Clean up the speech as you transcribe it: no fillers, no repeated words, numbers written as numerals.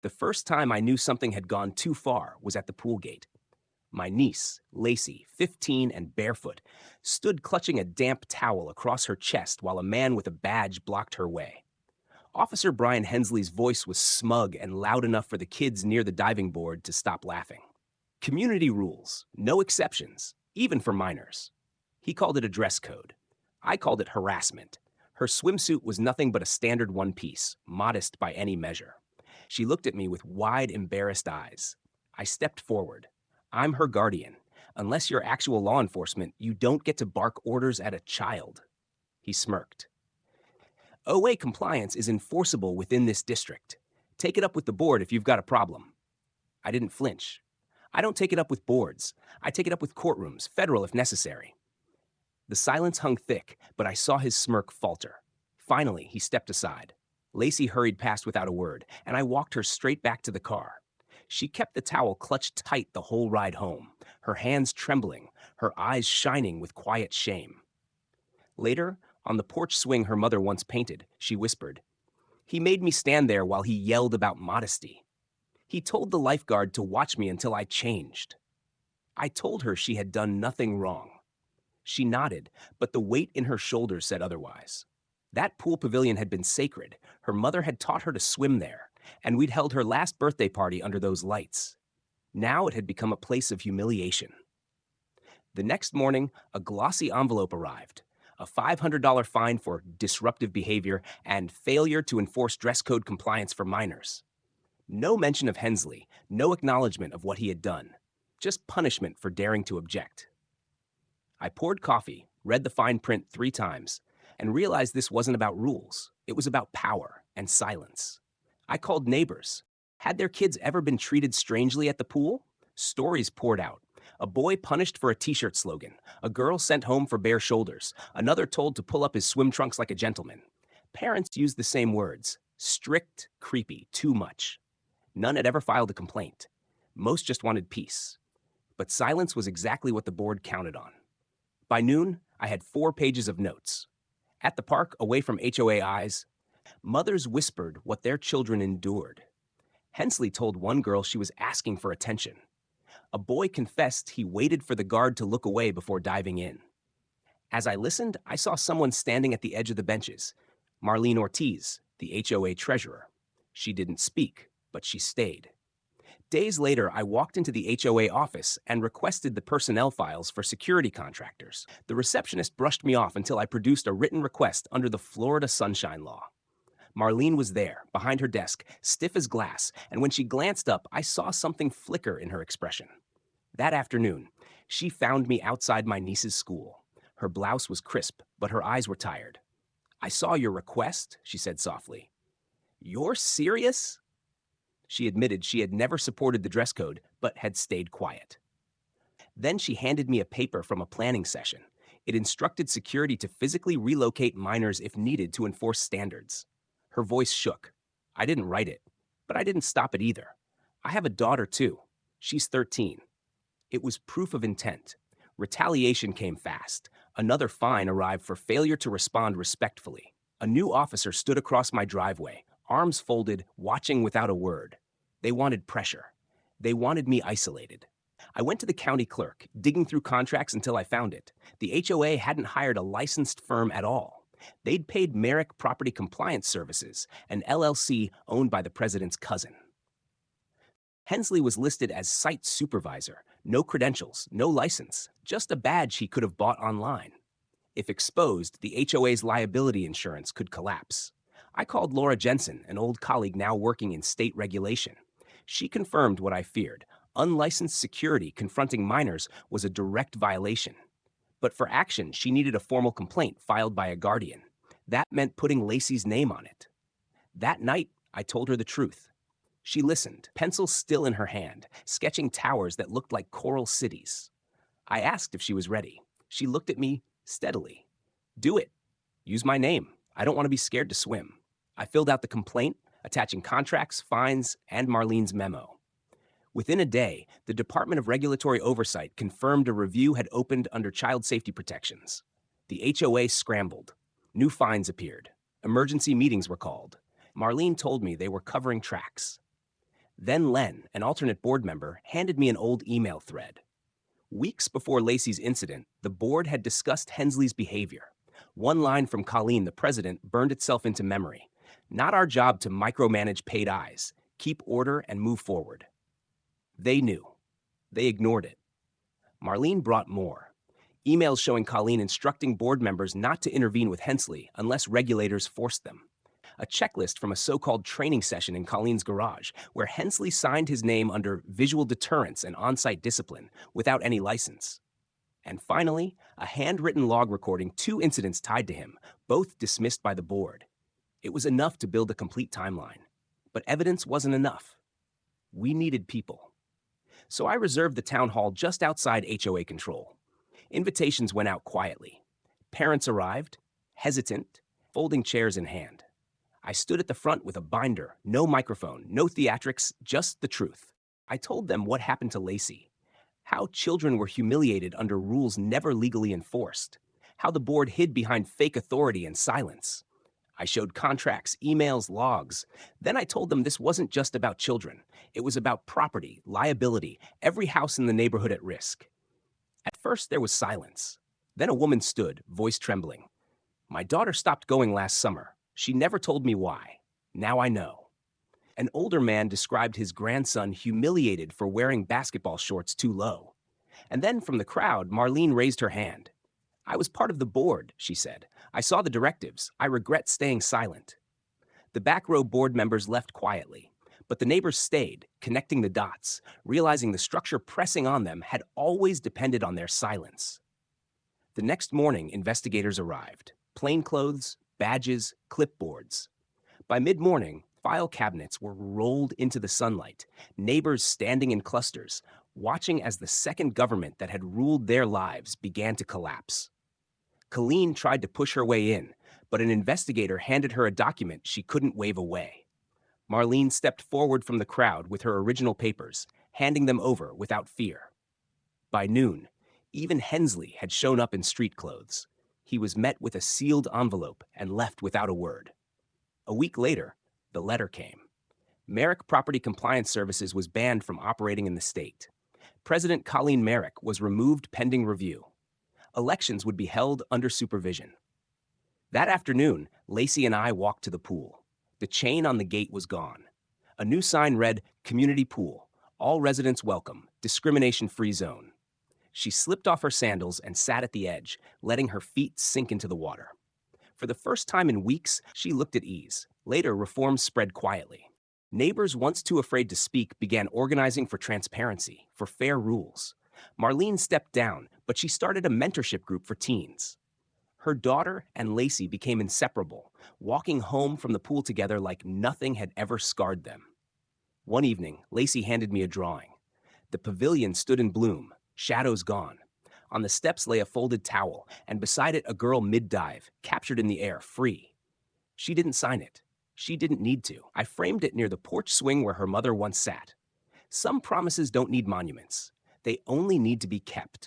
The first time I knew something had gone too far was at the pool gate. My niece, Lacey, 15 and barefoot, stood clutching a damp towel across her chest while a man with a badge blocked her way. Officer Brian Hensley's voice was smug and loud enough for the kids near the diving board to stop laughing. Community rules, no exceptions, even for minors. He called it a dress code. I called it harassment. Her swimsuit was nothing but a standard one piece, modest by any measure. She looked at me with wide, embarrassed eyes. I stepped forward. I'm her guardian. Unless you're actual law enforcement, you don't get to bark orders at a child. He smirked. OA compliance is enforceable within this district. Take it up with the board if you've got a problem. I didn't flinch. I don't take it up with boards. I take it up with courtrooms, federal if necessary. The silence hung thick, but I saw his smirk falter. Finally, he stepped aside. Lacey hurried past without a word, and I walked her straight back to the car. She kept the towel clutched tight the whole ride home, her hands trembling, her eyes shining with quiet shame. Later, on the porch swing her mother once painted, she whispered, "He made me stand there while he yelled about modesty. He told the lifeguard to watch me until I changed." I told her she had done nothing wrong. She nodded, but the weight in her shoulders said otherwise. That pool pavilion had been sacred. Her mother had taught her to swim there, and we'd held her last birthday party under those lights. Now it had become a place of humiliation. The next morning, a glossy envelope arrived. A $500 fine for disruptive behavior and failure to enforce dress code compliance for minors. No mention of Hensley, no acknowledgement of what he had done. Just punishment for daring to object. I poured coffee, read the fine print 3 times, and realized this wasn't about rules. It was about power and silence. I called neighbors. Had their kids ever been treated strangely at the pool? Stories poured out. A boy punished for a t-shirt slogan, a girl sent home for bare shoulders, another told to pull up his swim trunks like a gentleman. Parents used the same words: strict, creepy, too much. None had ever filed a complaint. Most just wanted peace. But silence was exactly what the board counted on. By noon, I had 4 pages of notes. At the park, away from HOA eyes, mothers whispered what their children endured. Hensley told one girl she was asking for attention. A boy confessed he waited for the guard to look away before diving in. As I listened, I saw someone standing at the edge of the benches. Marlene Ortiz, the HOA treasurer. She didn't speak, but she stayed. Days later, I walked into the HOA office and requested the personnel files for security contractors. The receptionist brushed me off until I produced a written request under the Florida Sunshine Law. Marlene was there, behind her desk, stiff as glass, and when she glanced up, I saw something flicker in her expression. That afternoon, she found me outside my niece's school. Her blouse was crisp, but her eyes were tired. "I saw your request," she said softly. "You're serious?" She admitted she had never supported the dress code, but had stayed quiet. Then she handed me a paper from a planning session. It instructed security to physically relocate minors if needed to enforce standards. Her voice shook. I didn't write it, but I didn't stop it either. I have a daughter too. She's 13. It was proof of intent. Retaliation came fast. Another fine arrived for failure to respond respectfully. A new officer stood across my driveway, arms folded, watching without a word. They wanted pressure. They wanted me isolated. I went to the county clerk, digging through contracts until I found it. The HOA hadn't hired a licensed firm at all. They'd paid Merrick Property Compliance Services, an LLC owned by the president's cousin. Hensley was listed as site supervisor, no credentials, no license, just a badge he could have bought online. If exposed, the HOA's liability insurance could collapse. I called Laura Jensen, an old colleague now working in state regulation. She confirmed what I feared. Unlicensed security confronting minors was a direct violation. But for action, she needed a formal complaint filed by a guardian. That meant putting Lacey's name on it. That night, I told her the truth. She listened, pencil still in her hand, sketching towers that looked like coral cities. I asked if she was ready. She looked at me steadily. "Do it. Use my name. I don't want to be scared to swim." I filled out the complaint, attaching contracts, fines, and Marlene's memo. Within a day, the Department of Regulatory Oversight confirmed a review had opened under child safety protections. The HOA scrambled. New fines appeared. Emergency meetings were called. Marlene told me they were covering tracks. Then Len, an alternate board member, handed me an old email thread. Weeks before Lacey's incident, the board had discussed Hensley's behavior. One line from Colleen, the president, burned itself into memory. Not our job to micromanage paid eyes. Keep order and move forward. They knew. They ignored it. Marlene brought more. Emails showing Colleen instructing board members not to intervene with Hensley unless regulators forced them. A checklist from a so-called training session in Colleen's garage, where Hensley signed his name under visual deterrence and on-site discipline without any license. And finally, a handwritten log recording 2 incidents tied to him, both dismissed by the board. It was enough to build a complete timeline. But evidence wasn't enough. We needed people. So I reserved the town hall just outside HOA control. Invitations went out quietly. Parents arrived, hesitant, folding chairs in hand. I stood at the front with a binder, no microphone, no theatrics, just the truth. I told them what happened to Lacey, how children were humiliated under rules never legally enforced, how the board hid behind fake authority and silence. I showed contracts, emails, logs. Then I told them this wasn't just about children. It was about property, liability, every house in the neighborhood at risk. At first, there was silence. Then a woman stood, voice trembling. My daughter stopped going last summer. She never told me why. Now I know. An older man described his grandson humiliated for wearing basketball shorts too low. And then from the crowd, Marlene raised her hand. I was part of the board, she said. I saw the directives. I regret staying silent. The back row board members left quietly, but the neighbors stayed, connecting the dots, realizing the structure pressing on them had always depended on their silence. The next morning, investigators arrived. Plainclothes, badges, clipboards. By mid-morning, file cabinets were rolled into the sunlight, neighbors standing in clusters, watching as the second government that had ruled their lives began to collapse. Colleen tried to push her way in, but an investigator handed her a document she couldn't wave away. Marlene stepped forward from the crowd with her original papers, handing them over without fear. By noon, even Hensley had shown up in street clothes. He was met with a sealed envelope and left without a word. A week later, the letter came. Merrick Property Compliance Services was banned from operating in the state. President Colleen Merrick was removed pending review. Elections would be held under supervision. That afternoon, Lacey and I walked to the pool. The chain on the gate was gone. A new sign read, "Community Pool. All residents welcome. Discrimination-free zone." She slipped off her sandals and sat at the edge, letting her feet sink into the water. For the first time in weeks, she looked at ease. Later, reforms spread quietly. Neighbors once too afraid to speak began organizing for transparency, for fair rules. Marlene stepped down, but she started a mentorship group for teens. Her daughter and Lacey became inseparable, walking home from the pool together like nothing had ever scarred them. One evening, Lacey handed me a drawing. The pavilion stood in bloom, shadows gone. On the steps lay a folded towel, and beside it a girl mid-dive, captured in the air, free. She didn't sign it. She didn't need to. I framed it near the porch swing where her mother once sat. Some promises don't need monuments. They only need to be kept.